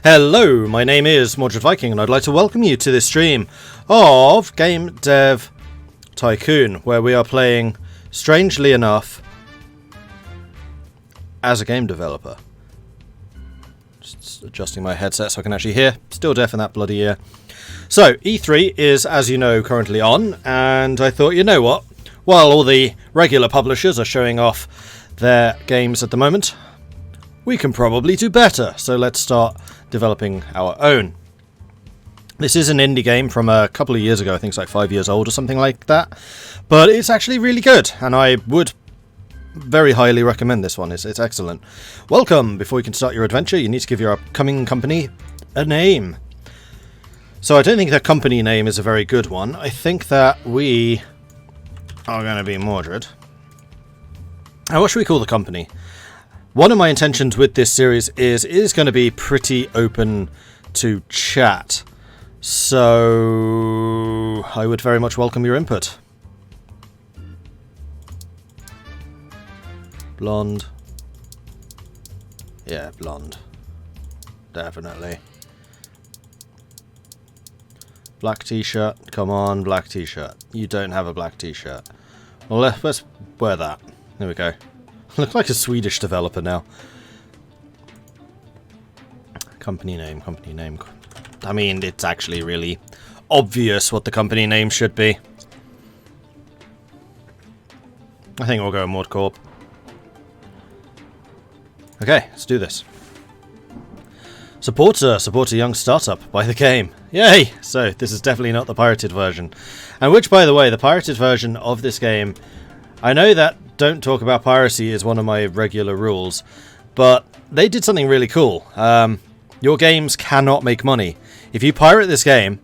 Hello, my name is Mordred Viking and I'd like to welcome you to this stream of Game Dev Tycoon, where we are playing, strangely enough, as a game developer. Just adjusting my headset so I can actually hear. Still deaf in that bloody ear. So, E3 is, as you know, currently on, and I thought, you know what? While all the regular publishers are showing off their games at the moment, we can probably do better. So let's start developing our own. This is an indie game from a couple of years ago. I think it's like 5 years old or something like that. But it's actually really good, and I would very highly recommend this one. It's excellent. Welcome. Before you can start your adventure, you need to give your upcoming company a name. So I don't think the company name is a very good one. I think that we are going to be Mordred. Now, what should we call the company? One of my intentions with this series is it is going to be pretty open to chat. So I would very much welcome your input. Blonde. Yeah, blonde. Definitely. Black t-shirt. Come on, black t-shirt. You don't have a black t-shirt. Well, let's wear that. There we go. I look like a Swedish developer now. Company name. I mean, it's actually really obvious what the company name should be. I think we'll go Mordcorp. Okay, let's do this. Support a young startup. Buy the game. Yay! So, this is definitely not the pirated version. And which, by the way, the pirated version of this game, I know that don't talk about piracy is one of my regular rules, but they did something really cool. Your games cannot make money. If you pirate this game,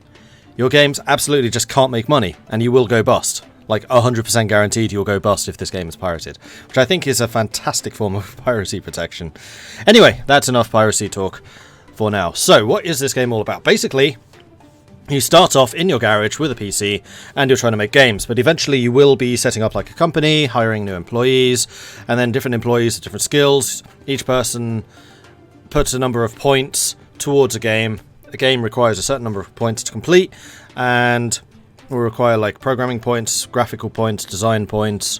your games absolutely just can't make money, and you will go bust. Like 100% guaranteed you'll go bust if this game is pirated, which I think is a fantastic form of piracy protection. Anyway, that's enough piracy talk for now. So, what is this game all about? Basically, you start off in your garage with a PC and you're trying to make games, but eventually you will be setting up like a company, hiring new employees, and then different employees with different skills. Each person puts a number of points towards a game. A game requires a certain number of points to complete, and will require like programming points, graphical points, design points,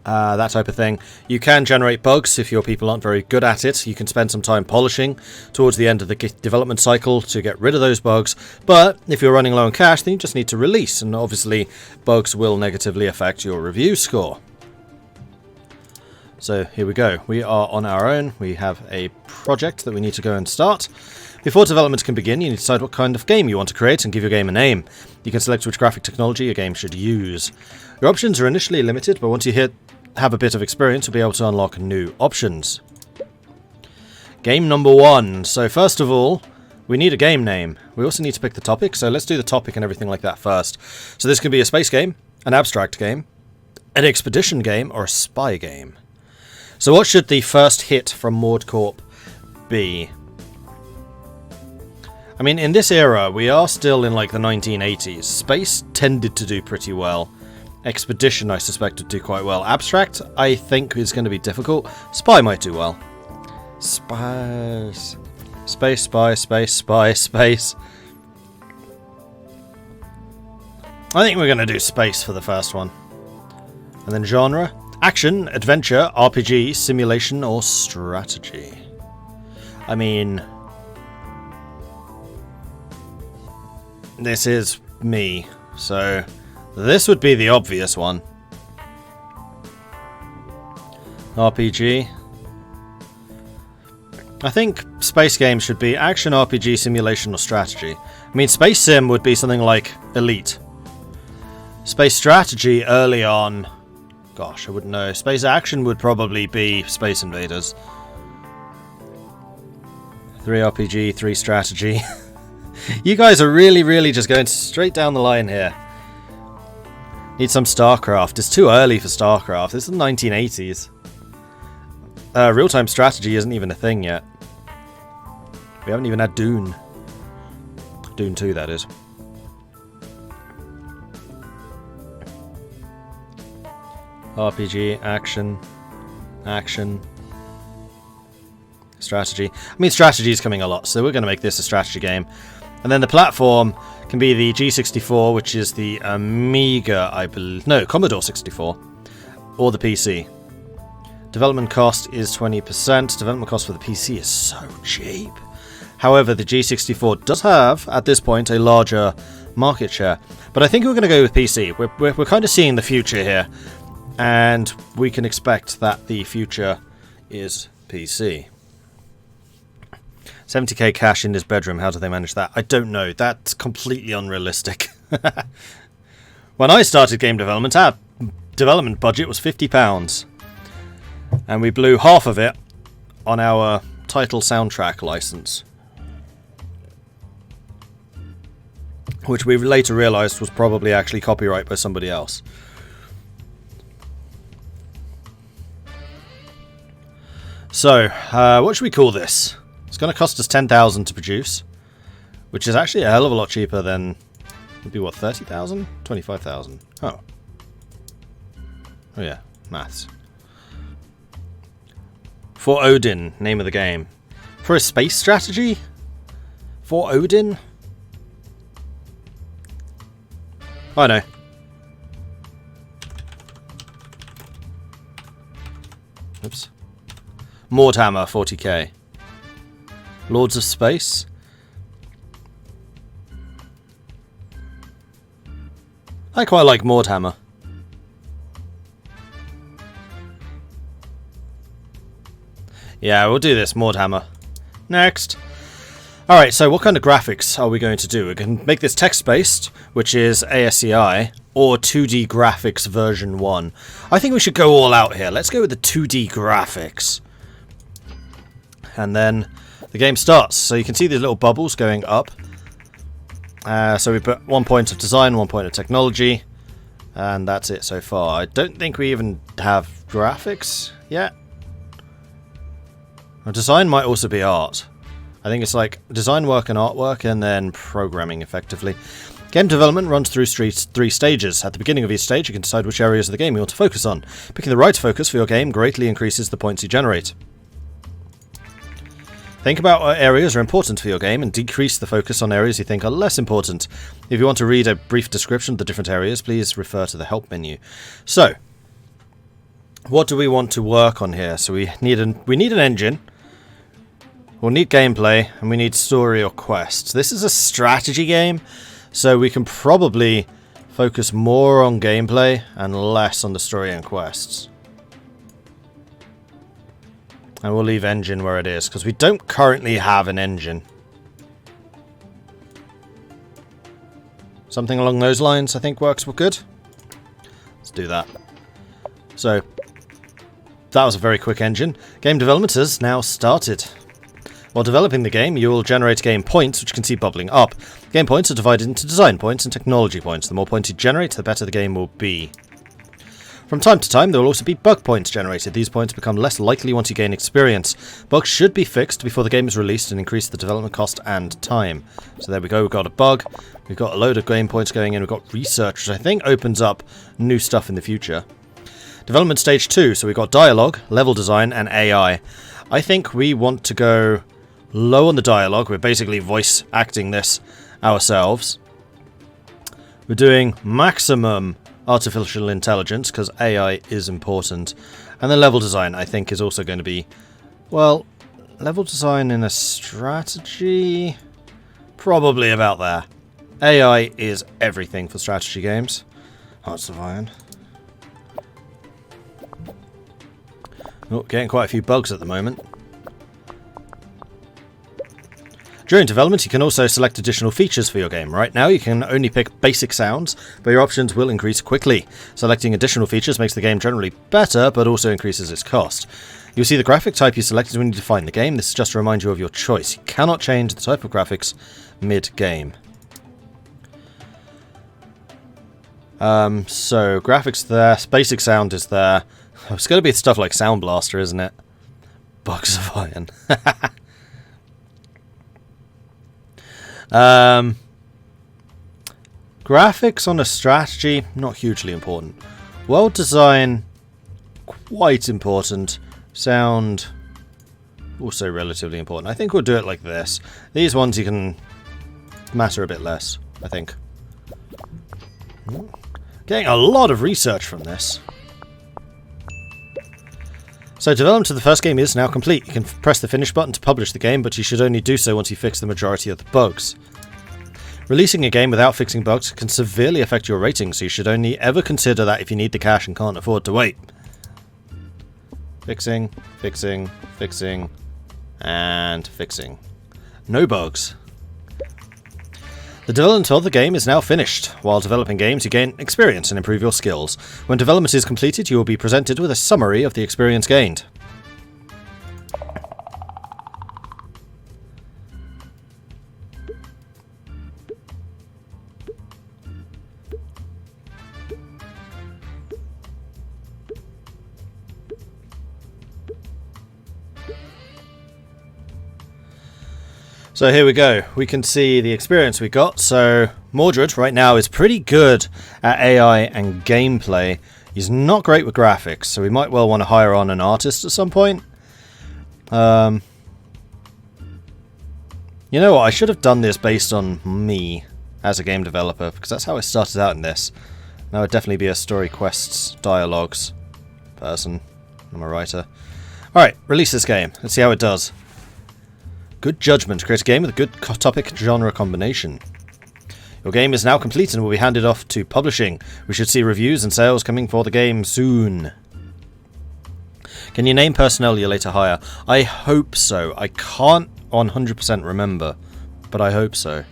that type of thing. You can generate bugs if your people aren't very good at it. You can spend some time polishing towards the end of the development cycle to get rid of those bugs. But if you're running low on cash, then you just need to release, and obviously bugs will negatively affect your review score. So here we go. We are on our own. We have a project that we need to go and start. Before development can begin, you need to decide what kind of game you want to create and give your game a name. You can select which graphic technology your game should use. Your options are initially limited, but once you have a bit of experience, you'll be able to unlock new options. Game number 1. So first of all, we need a game name. We also need to pick the topic, so let's do the topic and everything like that first. So this can be a space game, an abstract game, an expedition game, or a spy game. So what should the first hit from Mordcorp be? I mean, in this era, we are still in like the 1980s. Space tended to do pretty well. Expedition, I suspect, would do quite well. Abstract, I think, is going to be difficult. Spy might do well. Spies. Space, spy, space, spy, space. I think we're going to do space for the first one. And then genre. Action, adventure, RPG, simulation, or strategy. I mean, this is me, so this would be the obvious one. RPG. I think space games should be action, RPG, simulation, or strategy. I mean, space sim would be something like Elite. Space strategy early on, gosh, I wouldn't know. Space action would probably be Space Invaders. 3 RPG, 3 strategy. You guys are really just going straight down the line here. Need some StarCraft. It's too early for StarCraft. This is the 1980s. Real-time strategy isn't even a thing yet. We haven't even had Dune. Dune 2, that is. RPG, action. strategy. I mean, strategy is coming a lot, so we're going to make this a strategy game. And then the platform can be the G64, which is the Amiga, I believe. No, Commodore 64. Or the PC. Development cost is 20%. Development cost for the PC is so cheap. However, the G64 does have, at this point, a larger market share. But I think we're going to go with PC. We're kind of seeing the future here. And we can expect that the future is PC. 70k cash in his bedroom. How do they manage that? I don't know. That's completely unrealistic. When I started game development, our development budget was £50. And we blew half of it on our title soundtrack license. Which we later realised was probably actually copyright by somebody else. So, what should we call this? It's going to cost us 10,000 to produce, which is actually a hell of a lot cheaper than, would be what, 30,000? 25,000. Oh. Oh yeah, maths. For Odin, name of the game. For a space strategy? For Odin? I know. Oops. Mordhammer, 40k. Lords of Space. I quite like Mordhammer. Yeah, we'll do this, Mordhammer. Next. Alright, so what kind of graphics are we going to do? We can make this text-based, which is ASCII, or 2D graphics version 1. I think we should go all out here. Let's go with the 2D graphics. And then the game starts. So you can see these little bubbles going up. So we put 1 point of design, 1 point of technology, and that's it so far. I don't think we even have graphics yet. Well, design might also be art. I think it's like design work and artwork, and then programming, effectively. Game development runs through three stages. At the beginning of each stage, you can decide which areas of the game you want to focus on. Picking the right focus for your game greatly increases the points you generate. Think about what areas are important for your game and decrease the focus on areas you think are less important. If you want to read a brief description of the different areas, please refer to the help menu. So, what do we want to work on here? So we need an engine. We'll need gameplay, and we need story or quests. This is a strategy game, so we can probably focus more on gameplay and less on the story and quests. And we'll leave engine where it is, because we don't currently have an engine. Something along those lines I think works good. Let's do that. So, that was a very quick engine. Game development has now started. While developing the game, you will generate game points, which you can see bubbling up. Game points are divided into design points and technology points. The more points you generate, the better the game will be. From time to time, there will also be bug points generated. These points become less likely once you gain experience. Bugs should be fixed before the game is released and increase the development cost and time. So there we go, we've got a bug. We've got a load of game points going in. We've got research, which I think opens up new stuff in the future. Development stage 2. So we've got dialogue, level design, and AI. I think we want to go low on the dialogue. We're basically voice acting this ourselves. We're doing maximum artificial intelligence because AI is important. And the level design, I think, is also going to be, well, level design in a strategy, probably about there. AI is everything for strategy games. Hearts of Iron. Oh, getting quite a few bugs at the moment. During development, you can also select additional features for your game. Right now, you can only pick basic sounds, but your options will increase quickly. Selecting additional features makes the game generally better, but also increases its cost. You'll see the graphic type you selected when you define the game. This is just to remind you of your choice. You cannot change the type of graphics mid-game. So, graphics there, basic sound is there. It's going to be stuff like Sound Blaster, isn't it? Bugs of Iron. Graphics on a strategy, not hugely important. World design, quite important. Sound, Also relatively important. I think we'll do it like this. These ones you can matter a bit less, I think. Getting a lot of research from this. So development of the first game is now complete. You can press the finish button to publish the game, but you should only do so once you fix the majority of the bugs. Releasing a game without fixing bugs can severely affect your rating, so you should only ever consider that if you need the cash and can't afford to wait. Fixing, fixing, fixing, and fixing. No bugs. The development of the game is now finished. While developing games, you gain experience and improve your skills. When development is completed, you will be presented with a summary of the experience gained. So here we go. We can see the experience we got. So Mordred right now is pretty good at AI and gameplay. He's not great with graphics, so we might well want to hire on an artist at some point. You know what? I should have done this based on me as a game developer, because that's how I started out in this. And I would definitely be a story quests, dialogues person. I'm a writer. Alright, release this game. Let's see how it does. Good judgment. Create a game with a good topic genre combination. Your game is now complete and will be handed off to publishing. We should see reviews and sales coming for the game soon. Can you name personnel you later hire? I hope so. I can't 100% remember, but I hope so.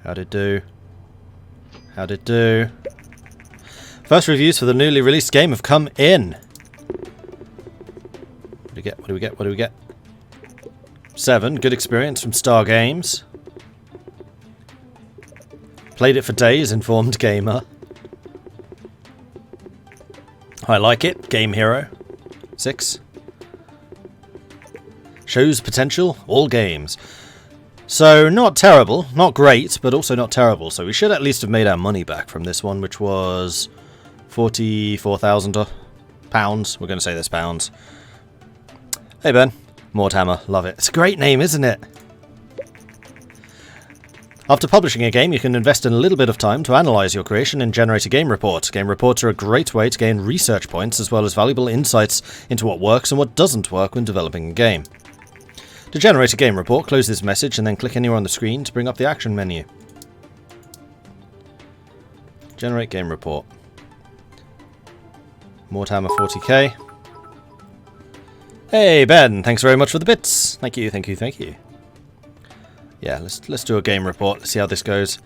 How'd it do? How'd it do? First reviews for the newly released game have come in. What do we get? What do we get? What do we get? 7. Good experience from Star Games. Played it for days. Informed gamer. I like it. Game hero. 6. Shows potential. All games. So not terrible. Not great, but also not terrible. So we should at least have made our money back from this one, which was £44,000. We're going to say this pounds. Hey Ben. Mordhammer, love it. It's a great name, isn't it? After publishing a game, you can invest in a little bit of time to analyze your creation and generate a game report. Game reports are a great way to gain research points as well as valuable insights into what works and what doesn't work when developing a game. To generate a game report, close this message and then click anywhere on the screen to bring up the action menu. Generate game report. Mordhammer 40k. Hey Ben, thanks very much for the bits. Thank you, thank you, thank you. Yeah, let's do a game report. Let's see how this goes.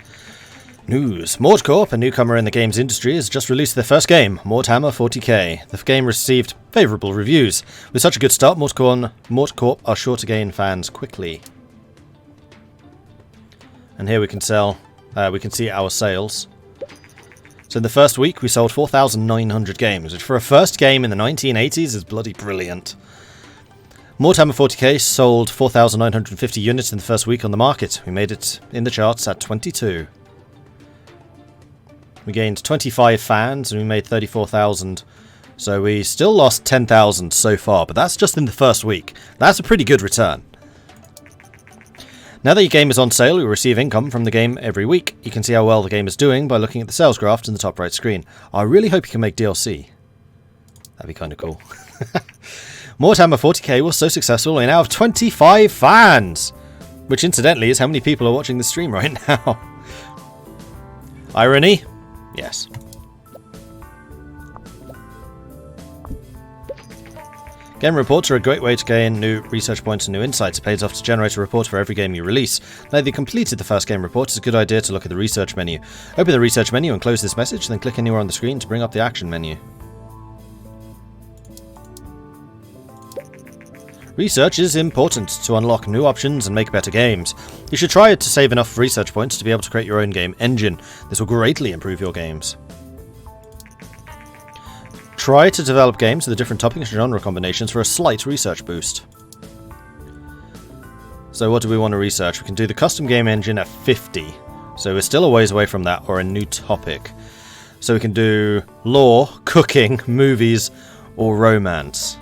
News. Mordcorp, a newcomer in the games industry, has just released their first game, Mordhammer 40k. The game received favourable reviews. With such a good start, Mordcorp are sure to gain fans quickly. And here we can see our sales. So in the first week, we sold 4,900 games, which for a first game in the 1980s is bloody brilliant. Mordhammer 40k sold 4,950 units in the first week on the market. We made it in the charts at 22. We gained 25 fans and we made 34,000. So we still lost 10,000 so far, but that's just in the first week. That's a pretty good return. Now that your game is on sale, you receive income from the game every week. You can see how well the game is doing by looking at the sales graph in the top right screen. I really hope you can make DLC. That'd be kind of cool. Mordhammer 40k was so successful, we now have 25 fans! Which incidentally is how many people are watching the stream right now. Irony? Yes. Game reports are a great way to gain new research points and new insights. It pays off to generate a report for every game you release. Now that you completed the first game report, it's a good idea to look at the research menu. Open the research menu and close this message, then click anywhere on the screen to bring up the action menu. Research is important to unlock new options and make better games. You should try to save enough research points to be able to create your own game engine. This will greatly improve your games. Try to develop games with the different topic and genre combinations for a slight research boost. So what do we want to research? We can do the custom game engine at 50. So we're still a ways away from that, or a new topic. So we can do lore, cooking, movies, or romance.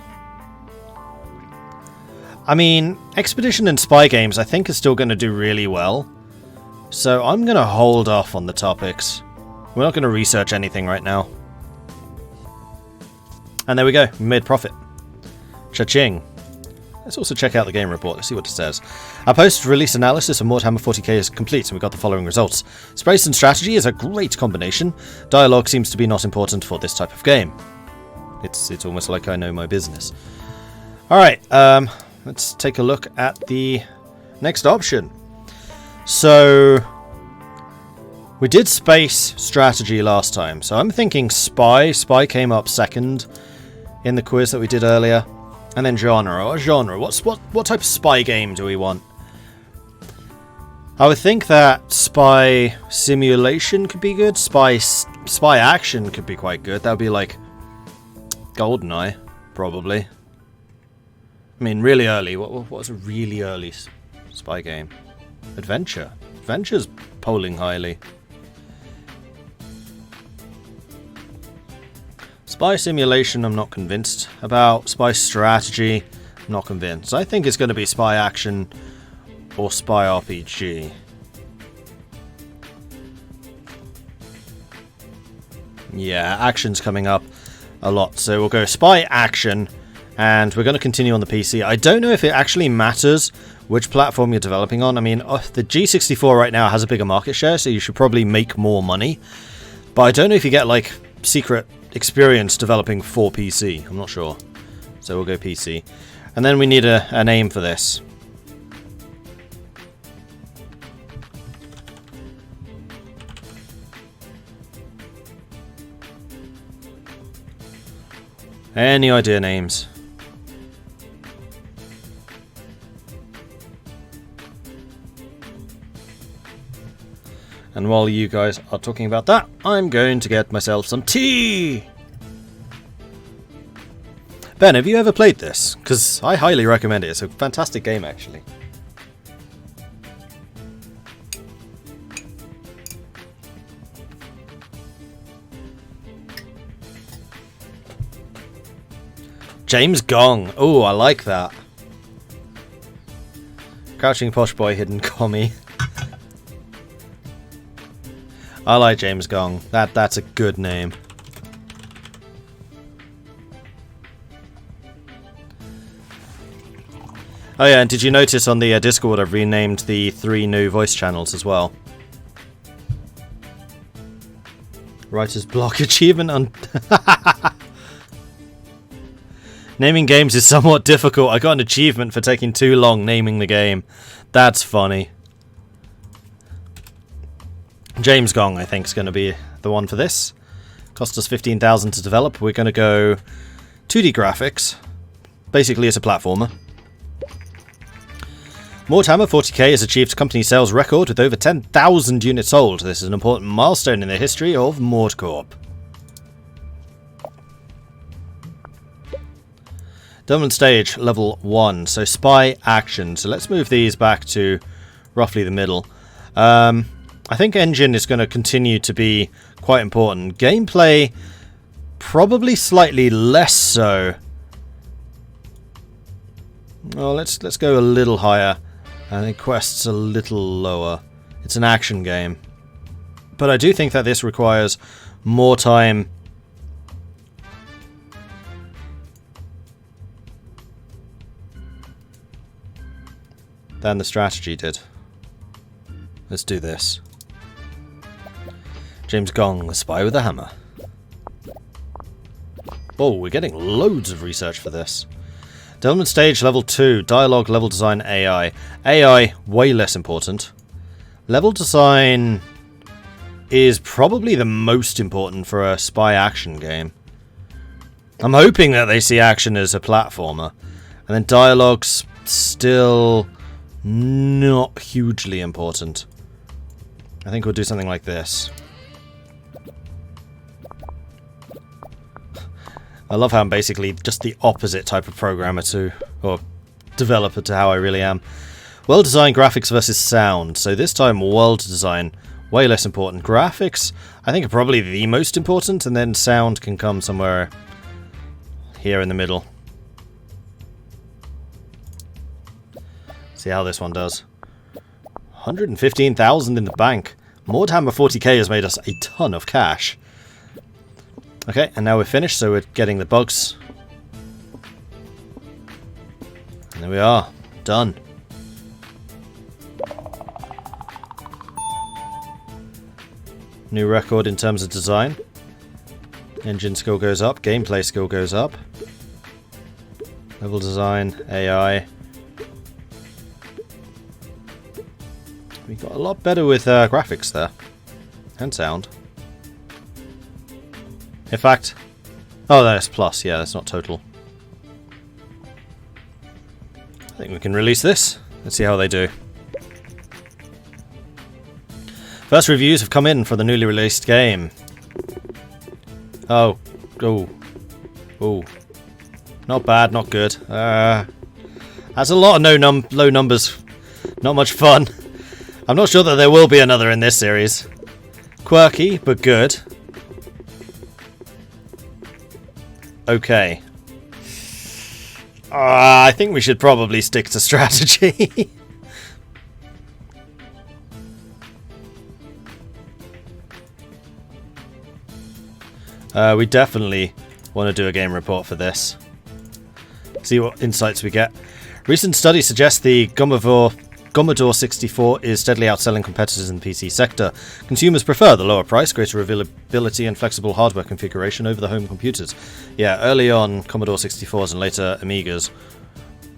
I mean, Expedition and Spy games I think are still going to do really well. So I'm going to hold off on the topics. We're not going to research anything right now. And there we go, we made profit. Cha-ching. Let's also check out the game report, let's see what it says. Our post-release analysis of Mordhammer 40k is complete, and we got the following results. Space and strategy is a great combination. Dialogue seems to be not important for this type of game. It's almost like I know my business. Alright, let's take a look at the next option. So, we did space strategy last time, so I'm thinking spy. Spy came up second in the quiz that we did earlier. And then genre. What type of spy game do we want? I would think that spy simulation could be good. Spy action could be quite good. That would be like GoldenEye, probably. I mean, really early. What was a really early spy game? Adventure. Adventure's polling highly. Spy simulation, I'm not convinced about. Spy strategy, I'm not convinced. I think it's going to be spy action or spy RPG. Yeah, action's coming up a lot, so we'll go spy action, and we're going to continue on the PC. I don't know if it actually matters which platform you're developing on. I mean, the G64 right now has a bigger market share, so you should probably make more money. But I don't know if you get, like, secret experience developing for PC. I'm not sure. So we'll go PC. And then we need a name for this. Any idea names? And while you guys are talking about that, I'm going to get myself some tea! Ben, have you ever played this? Because I highly recommend it. It's a fantastic game, actually. James Gong. Oh, I like that. Crouching Posh Boy, Hidden Commie. I like James Gong. That's a good name. Oh yeah, and did you notice on the Discord I've renamed the 3 new voice channels as well? Writer's block achievement on... Naming games is somewhat difficult. I got an achievement for taking too long naming the game. That's funny. James Gong, I think, is going to be the one for this. Cost us 15,000 to develop. We're going to go 2D graphics. Basically, it's a platformer. Mordhammer 40k has achieved a company sales record with over 10,000 units sold. This is an important milestone in the history of Mordcorp. Development stage, level 1. So spy action. So let's move these back to roughly the middle. I think engine is going to continue to be quite important. Gameplay, probably slightly less so. Well, let's go a little higher. I think quests a little lower. It's an action game. But I do think that this requires more time than the strategy did. Let's do this. James Gong, the spy with a hammer. Oh, we're getting loads of research for this. Development stage level 2, dialogue, level design, AI. AI, way less important. Level design is probably the most important for a spy action game. I'm hoping that they see action as a platformer. And then dialogue's still not hugely important. I think we'll do something like this. I love how I'm basically just the opposite type of programmer to, or developer to how I really am. Well-designed graphics versus sound. So this time world design, way less important. Graphics, I think, are probably the most important, and then sound can come somewhere here in the middle. See how this one does. 115,000 in the bank. Mordhammer 40k has made us a ton of cash. Okay, and now we're finished, so we're getting the bugs. And there we are. Done. New record in terms of design. Engine skill goes up, gameplay skill goes up. Level design, AI. We got a lot better with graphics there. And sound. In fact... Oh, that's plus. Yeah, that's not total. I think we can release this. Let's see how they do. First reviews have come in for the newly released game. Oh. Oh. Oh. Not bad, not good. That's a lot of low numbers. Not much fun. I'm not sure that there will be another in this series. Quirky, but good. Okay. I think we should probably stick to strategy. We definitely want to do a game report for this. See what insights we get. Recent study suggests the Commodore 64 is steadily outselling competitors in the PC sector. Consumers prefer the lower price, greater availability and flexible hardware configuration over the home computers. Yeah, early on, Commodore 64s and later Amigas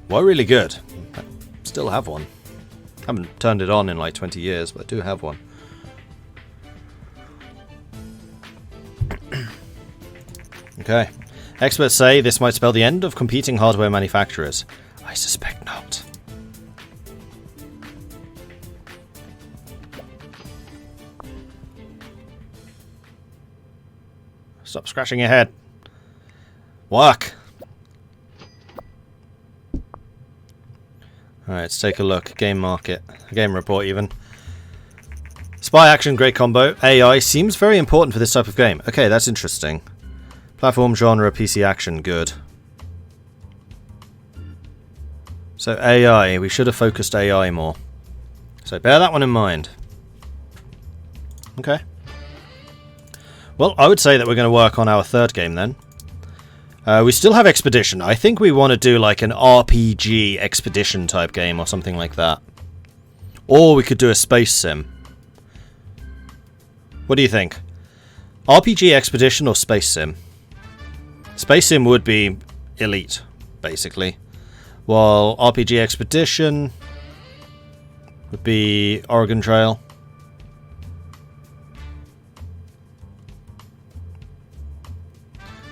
were really good. I still have one. Haven't turned it on in like 20 years, but I do have one. Okay. Experts say this might spell the end of competing hardware manufacturers. I suspect not. Stop scratching your head. Work! Alright, let's take a look. Game market. Game report, even. Spy action, great combo. AI seems very important for this type of game. Okay, that's interesting. Platform genre, PC action, good. So AI, we should have focused AI more. So bear that one in mind. Okay. Well, I would say that we're going to work on our third game then. We still have Expedition. I think we want to do like an RPG Expedition type game or something like that. Or we could do a space sim. What do you think? RPG Expedition or space sim? Space sim would be elite, basically. While RPG Expedition would be Oregon Trail.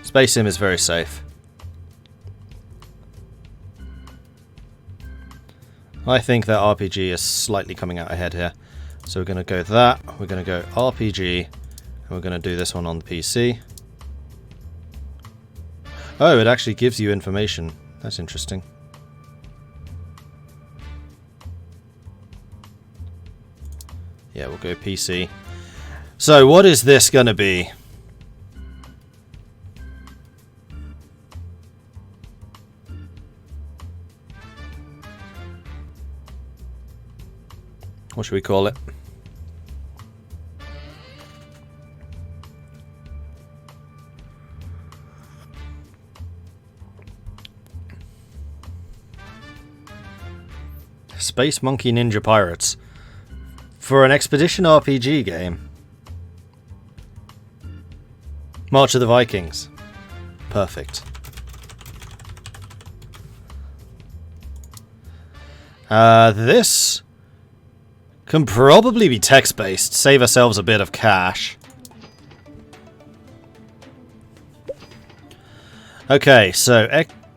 Space sim is very safe. I think that RPG is slightly coming out ahead here. So we're going to go that, we're going to go RPG, and we're going to do this one on the PC. Oh, it actually gives you information. That's interesting. Yeah, we'll go PC. So what is this going to be? What should we call it? Space Monkey Ninja Pirates. For an Expedition RPG game. March of the Vikings. Perfect. This can probably be text-based. Save ourselves a bit of cash. Okay, so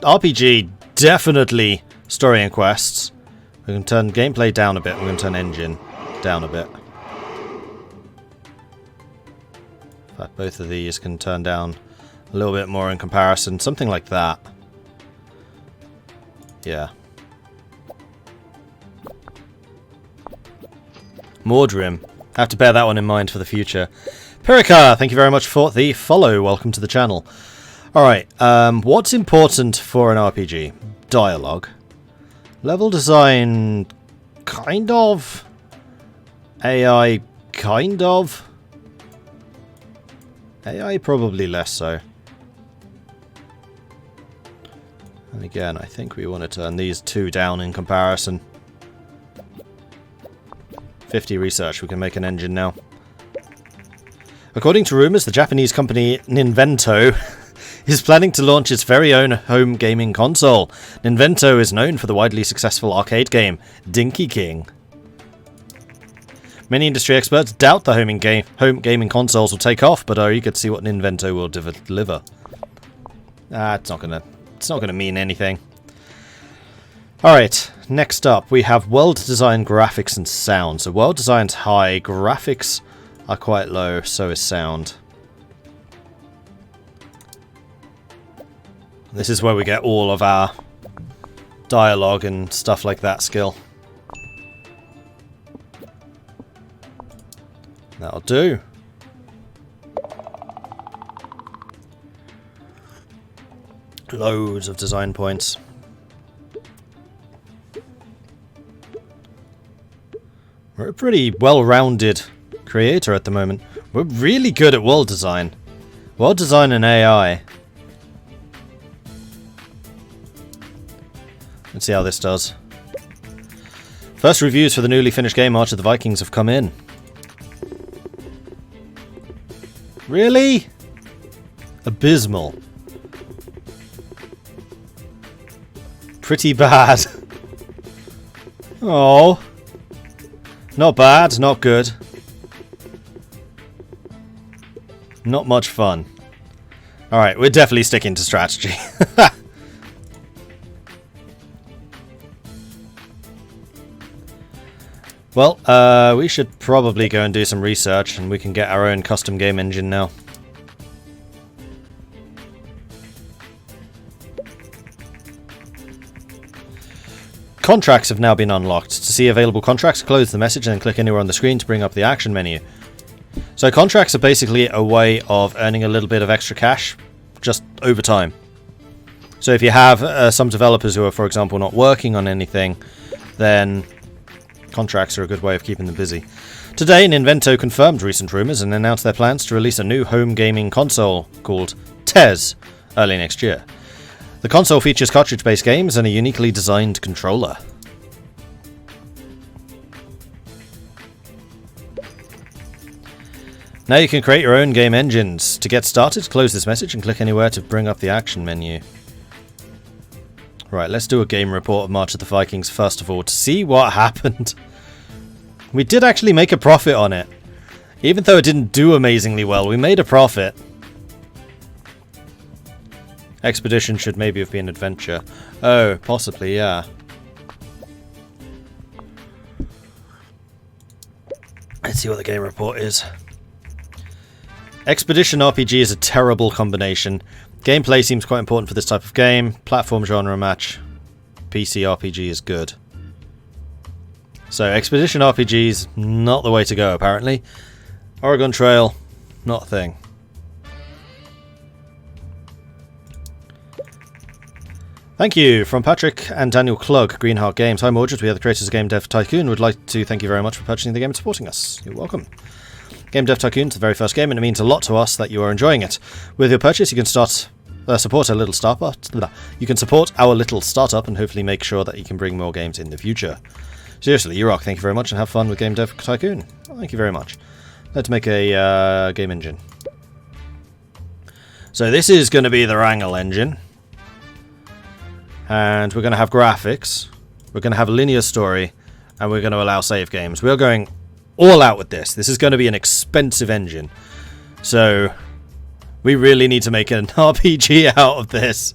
RPG, definitely story and quests. We're going to turn gameplay down a bit. We're going to turn engine down a bit. In fact, both of these can turn down a little bit more in comparison. Something like that. Yeah. Mordred. Have to bear that one in mind for the future. Pirika, thank you very much for the follow. Welcome to the channel. Alright, what's important for an RPG? Dialogue. Level design, kind of. AI, kind of. AI, probably less so. And again, I think we want to turn these two down in comparison. 50 research, we can make an engine now. According to rumours, the Japanese company Ninvento is planning to launch its very own home gaming console. Ninvento is known for the widely successful arcade game, Dinky King. Many industry experts doubt the home gaming consoles will take off, but are eager to see what Ninvento will deliver. It's not gonna mean anything. Alright, next up we have world design, graphics and sound. So world design's high, graphics are quite low, so is sound. This is where we get all of our dialogue and stuff like that skill. That'll do. Loads of design points. We're a pretty well-rounded creator at the moment. We're really good at world design. World design and AI. Let's see how this does. First reviews for the newly finished game March of the Vikings have come in. Really? Abysmal. Pretty bad. Oh. Not bad, not good. Not much fun. Alright, we're definitely sticking to strategy. Well, we should probably go and do some research, and we can get our own custom game engine now. Contracts have now been unlocked. To see available contracts, close the message and then click anywhere on the screen to bring up the action menu. So contracts are basically a way of earning a little bit of extra cash just over time. So if you have some developers who are, for example, not working on anything, then contracts are a good way of keeping them busy. Today, Ninvento confirmed recent rumours and announced their plans to release a new home gaming console called TES early next year. The console features cartridge-based games and a uniquely designed controller. Now you can create your own game engines. To get started, close this message and click anywhere to bring up the action menu. Right, let's do a game report of March of the Vikings first of all to see what happened. We did actually make a profit on it. Even though it didn't do amazingly well, we made a profit. Expedition should maybe have been adventure. Oh, possibly, yeah. Let's see what the game report is. Expedition RPG is a terrible combination. Gameplay seems quite important for this type of game. Platform genre match. PC RPG is good. So, Expedition RPG is not the way to go, apparently. Oregon Trail, not a thing. Thank you from Patrick and Daniel Klug, Greenheart Games. Hi Mordred, we are the creators of Game Dev Tycoon. Would like to thank you very much for purchasing the game and supporting us. You're welcome. Game Dev Tycoon is the very first game, and it means a lot to us that you are enjoying it. With your purchase, you can support our little startup. You can support our little startup, and hopefully make sure that you can bring more games in the future. Seriously, you rock. Thank you very much, and have fun with Game Dev Tycoon. Well, thank you very much. Let's make a game engine. So this is going to be the Wrangle engine. And we're going to have graphics, we're going to have a linear story, and we're going to allow save games. We're going all out with this. This is going to be an expensive engine. So we really need to make an RPG out of this.